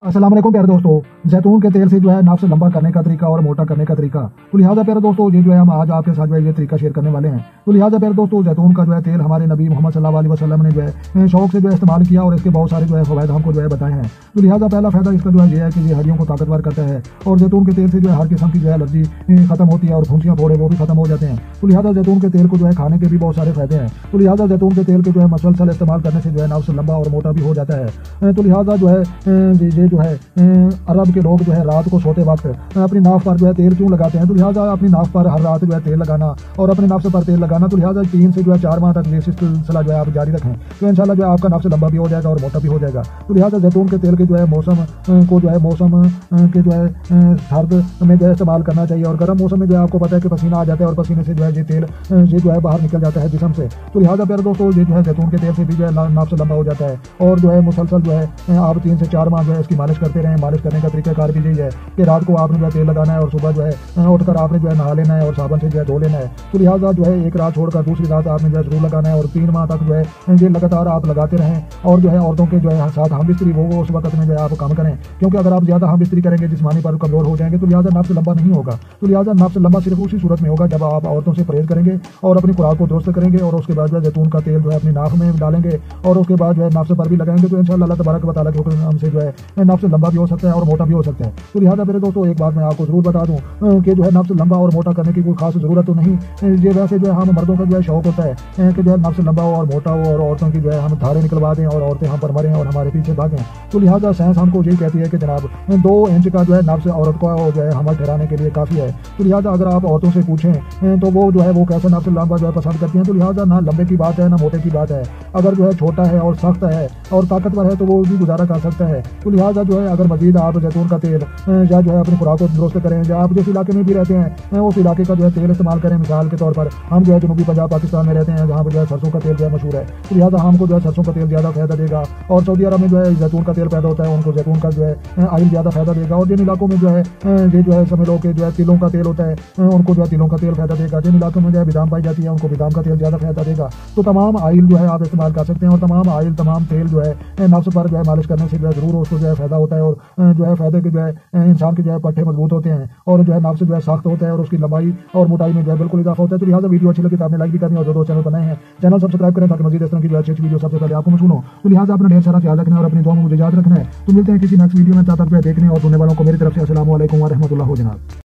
अस्सलाम वालेकुम प्यारे दोस्तों, जैतून के तेल से जो है नफ्स लंबा करने का तरीका और मोटा करने का तरीका। तो लिहाजा प्यारे दोस्तों ये जो है हम आज आपके साथ जो है ये तरीका शेयर करने वाले हैं। तो लिहाजा प्यारे दोस्तों जैतून का जो है तेल हमारे नबी मोहम्मद सल्लल्लाहु अलैहि वसल्लम ने जो है शौक से जो है इस्तेमाल किया और इसके बहुत सारे जो है फवायद हमको जो है बताए हैं। तो लिहाजा पहला फायदा इसका जो है ये है कि ये हड्डियों को ताकतवर करता है और जैतून के तेल से जो है हर किस्म की जो है एलर्जी खत्म होती है और फुंसियाँ फोड़े वो भी खत्म हो जाते हैं। तो लिहाजा जैतून के तेल को जो है खाने के भी बहुत सारे फायदे हैं। तो लिहाजा जैतून के तेल के जो है मसलसल इस्तेमाल करने से जो है नफ्स लंबा और मोटा भी हो जाता है। तो लिहाजा जो है ये जो है अरब के लोग जो है रात को सोते वक्त अपनी नाफ पर जो है तेल क्यों लगाते हैं। तो लिहाजा अपनी नाफ पर हर रात जो है तेल लगाना और अपने नफ्स पर तेल लगाना, तो लिहाजा 3 से जो है 4 माह तक ये सिलसिला जो है आप जारी रखें तो इंशाल्लाह जो है आपका नफ्स लंबा भी हो जाएगा और मोटा भी हो जाएगा। तो लिहाजा जैतून के तेल के जो है मौसम के जो है सर्द में जो है इस्तेमाल करना चाहिए और गर्म मौसम में जो है आपको पता है कि पसीना आ जाता है और पसीने से जो है ये तेल ये जो है बाहर निकल जाता है जिस्म से। तो लिहाजा प्यारे दोस्तों ये जो है जैतून के तेल से भी जो है नफ्स लंबा हो जाता है और जो है मुसलसल जो है आप 3 से 4 माह जो है इसकी मालिश करते रहें। मालिश करने का तरीकाकार भी यही है कि रात को आपने जो है तेल लगाना है और सुबह जो है उठकर आपने जो है नहा लेना है और साबुन से जो है धो लेना है। तो लिहाजा जो है एक रात छोड़कर दूसरी रात आपने जो है जरूर लगाना है और 3 माह तक जो है ये लगातार आप लगाते रहें। और जो है औरतों के जो है साथ हम बिस्तरी वो उस वक्त में जो है आप कम करें, क्योंकि अगर आप ज्यादा हम बिस्तरी करेंगे जिस्मानी पर कमजोर हो जाएंगे तो लिहाजा नफ्स लंबा नहीं होगा। तो लिहाजा नफ्स लंबा सिर्फ उसी सूरत में होगा जब आप औरतों से परहेज करेंगे और अपनी खुराक को दुरुस्त करेंगे और उसके बाद जो है जैतून का तेल जो है अपनी नाक में डालेंगे और उसके बाद जो है नफ्स पर भी लगाएंगे तो इंशाअल्लाह अल्लाह तबारक व तआला के हुक्म हमसे जो है नफ्स लंबा भी हो सकता है और मोटा भी हो सकता है। तो लिहाजा मेरे दोस्तों एक बात मैं आपको जरूर बता दूं कि जो है नफ्स लंबा और मोटा करने की कोई खास जरूरत तो नहीं। ये वैसे जो है हम मर्दों का जो है शौक होता है कि जो है नफ्स लंबा हो और मोटा हो और औरतों की जो है हम धारे निकलवा दें और औरतें हम पर मरें और हमारे पीछे भागें। तो लिहाजा साइंस हमको यही कहती है कि जनाब 2 इंच का जो है नफ्स औरत को जो है हमल ठहराने के लिए काफ़ी है। तो लिहाजा अगर आप औरतों से पूछें तो वो जो है वो कैसे नफ्स लंबा जो है पसंद करती हैं। तो लिहाजा ना लंबे की बात है ना मोटे की बात है, अगर जो है छोटा है और सख्त है और ताकतवर है तो वो भी गुजारा कर सकता है। तो लिहाजा जो है अगर मजीद आप जैतून का तेल या जो है अपनी खुराक को दुरुस्त करें या आप जिस इलाके में भी रहते हैं उस इलाके का जो है तेल इस्तेमाल करें। मिसाल के तौर पर हम जो है जनूबी पंजाब पाकिस्तान में रहते हैं जहाँ पर जो है सरसों का तेल जो है मशहूर है। तो लिहाजा हमको जो है सरसों का तेल ज़्यादा फायदा देगा और सऊदी अरब में जो है जैतून का तेल पैदा होता है उनको जैतून का जो है ऑयल ज़्यादा फायदा देगा। और जिन इलाकों में जो है ये जो है समझ लो कि जो है तिलों का तेल होता है उनको जो है तिलों का तेल फायदा देगा। जिन इलाकों में जो है बादाम पाई जाती है उनको बादाम का तेल ज़्यादा फायदा देगा। तो तमाम ऑयल जो है आप इस्तेमाल कर सकते हैं और तमाम ऑयल तमाम तेल जो है नफ्स पर जो है मालिश करने से जो है जरूर उसको जो है फायदा होता है और जो है फायदे के जो है इंसान के जो है पट्टे मजबूत होते हैं और जो है नफ्स जो है सख्त होता है और उसकी लंबाई और मोटाई में जो है बिल्कुल इजाफा होता है। तो लिहाजा वीडियो अच्छी लगी तो आपने लाइक भी करनी और जो चैनल बनाए हैं चैनल सब्सक्राइब करें ताकि मजीद इस तरह की जो अच्छी वीडियो सबसे पहले आपको सुनो। तो लिहाजा अपना ढेर सारा ख्याल रखना है और अपनी दुआ में मुझे याद रखना है। तो मिलते हैं किसी नेक्स्ट वीडियो में, तब तक देखने और सुनने वालों को मेरी तरफ से अस्सलाम वालेकुम व रहमतुल्लाह जनाब।